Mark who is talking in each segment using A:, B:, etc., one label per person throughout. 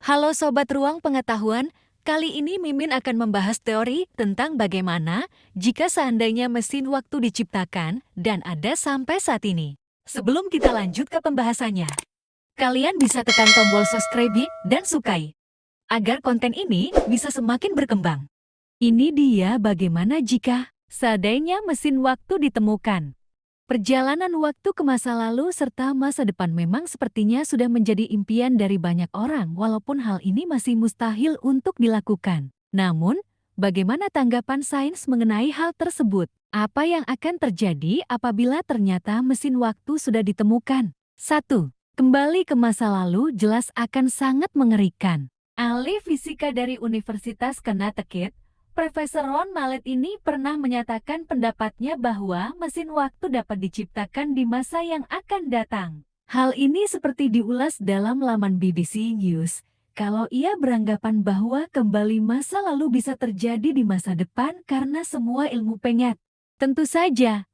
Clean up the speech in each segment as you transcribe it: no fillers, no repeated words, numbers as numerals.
A: Halo Sobat Ruang Pengetahuan, kali ini Mimin akan membahas teori tentang bagaimana jika seandainya mesin waktu diciptakan dan ada sampai saat ini. Sebelum kita lanjut ke pembahasannya, kalian bisa tekan tombol subscribe dan sukai, agar konten ini bisa semakin berkembang. Ini dia bagaimana jika seandainya mesin waktu ditemukan. Perjalanan waktu ke masa lalu serta masa depan memang sepertinya sudah menjadi impian dari banyak orang walaupun hal ini masih mustahil untuk dilakukan. Namun, bagaimana tanggapan sains mengenai hal tersebut? Apa yang akan terjadi apabila ternyata mesin waktu sudah ditemukan? 1. Kembali ke masa lalu jelas akan sangat mengerikan. Ahli fisika dari Universitas Connecticut, Profesor Ron Mallett ini pernah menyatakan pendapatnya bahwa mesin waktu dapat diciptakan di masa yang akan datang. Hal ini seperti diulas dalam laman BBC News, kalau ia beranggapan bahwa kembali masa lalu bisa terjadi di masa depan karena semua ilmu penyet. Tentu saja,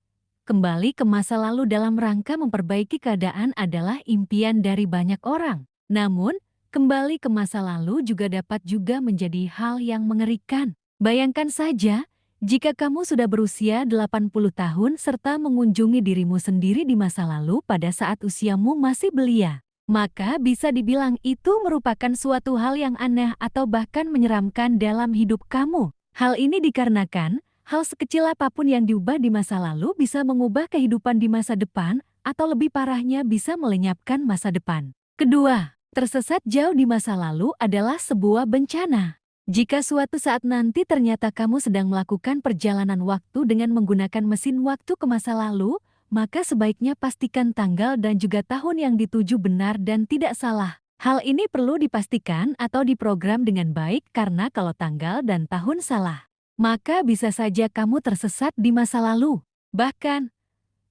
A: kembali ke masa lalu dalam rangka memperbaiki keadaan adalah impian dari banyak orang. Namun, kembali ke masa lalu juga dapat menjadi hal yang mengerikan. Bayangkan saja, jika kamu sudah berusia 80 tahun serta mengunjungi dirimu sendiri di masa lalu pada saat usiamu masih belia, maka bisa dibilang itu merupakan suatu hal yang aneh atau bahkan menyeramkan dalam hidup kamu. Hal ini dikarenakan, hal sekecil apapun yang diubah di masa lalu bisa mengubah kehidupan di masa depan, atau lebih parahnya bisa melenyapkan masa depan. Kedua, tersesat jauh di masa lalu adalah sebuah bencana. Jika suatu saat nanti ternyata kamu sedang melakukan perjalanan waktu dengan menggunakan mesin waktu ke masa lalu, maka sebaiknya pastikan tanggal dan juga tahun yang dituju benar dan tidak salah. Hal ini perlu dipastikan atau diprogram dengan baik karena kalau tanggal dan tahun salah, maka bisa saja kamu tersesat di masa lalu. Bahkan,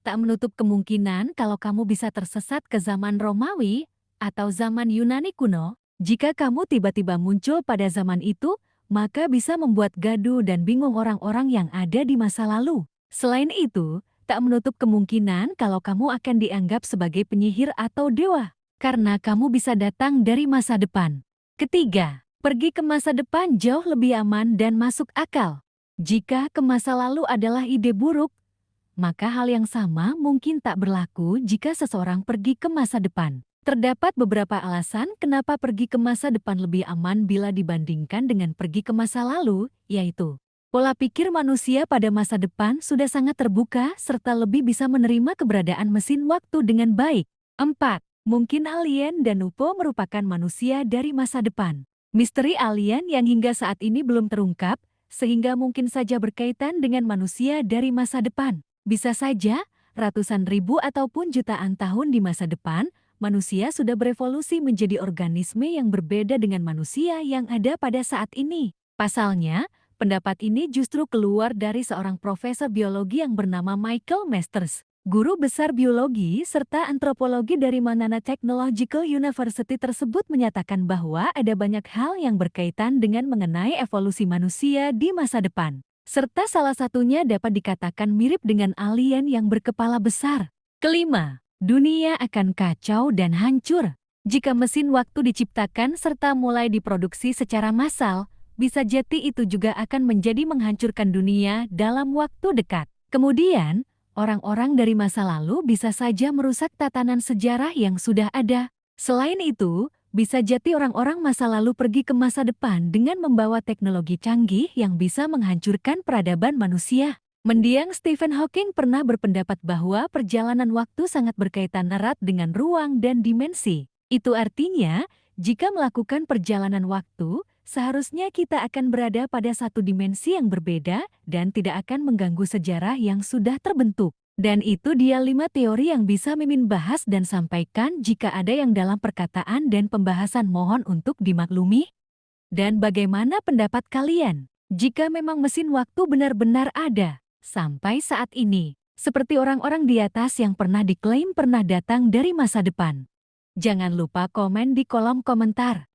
A: tak menutup kemungkinan kalau kamu bisa tersesat ke zaman Romawi atau zaman Yunani kuno. Jika kamu tiba-tiba muncul pada zaman itu, maka bisa membuat gaduh dan bingung orang-orang yang ada di masa lalu. Selain itu, tak menutup kemungkinan kalau kamu akan dianggap sebagai penyihir atau dewa, karena kamu bisa datang dari masa depan. Ketiga, pergi ke masa depan jauh lebih aman dan masuk akal. Jika ke masa lalu adalah ide buruk, maka hal yang sama mungkin tak berlaku jika seseorang pergi ke masa depan. Terdapat beberapa alasan kenapa pergi ke masa depan lebih aman bila dibandingkan dengan pergi ke masa lalu, yaitu pola pikir manusia pada masa depan sudah sangat terbuka serta lebih bisa menerima keberadaan mesin waktu dengan baik. 4. Mungkin alien dan UFO merupakan manusia dari masa depan. Misteri alien yang hingga saat ini belum terungkap, sehingga mungkin saja berkaitan dengan manusia dari masa depan. Bisa saja, ratusan ribu ataupun jutaan tahun di masa depan, manusia sudah berevolusi menjadi organisme yang berbeda dengan manusia yang ada pada saat ini. Pasalnya, pendapat ini justru keluar dari seorang profesor biologi yang bernama Michael Masters, guru besar biologi serta antropologi dari Manana Technological University tersebut menyatakan bahwa ada banyak hal yang berkaitan dengan mengenai evolusi manusia di masa depan. Serta salah satunya dapat dikatakan mirip dengan alien yang berkepala besar. Kelima, dunia akan kacau dan hancur. Jika mesin waktu diciptakan serta mulai diproduksi secara massal, bisa jadi itu juga akan menjadi menghancurkan dunia dalam waktu dekat. Kemudian, orang-orang dari masa lalu bisa saja merusak tatanan sejarah yang sudah ada. Selain itu, bisa jadi orang-orang masa lalu pergi ke masa depan dengan membawa teknologi canggih yang bisa menghancurkan peradaban manusia. Mendiang Stephen Hawking pernah berpendapat bahwa perjalanan waktu sangat berkaitan erat dengan ruang dan dimensi. Itu artinya, jika melakukan perjalanan waktu, seharusnya kita akan berada pada satu dimensi yang berbeda dan tidak akan mengganggu sejarah yang sudah terbentuk. Dan itu dia 5 teori yang bisa Mimin bahas dan sampaikan. Jika ada yang dalam perkataan dan pembahasan mohon untuk dimaklumi. Dan bagaimana pendapat kalian? Jika memang mesin waktu benar-benar ada sampai saat ini, seperti orang-orang di atas yang pernah diklaim pernah datang dari masa depan. Jangan lupa komen di kolom komentar.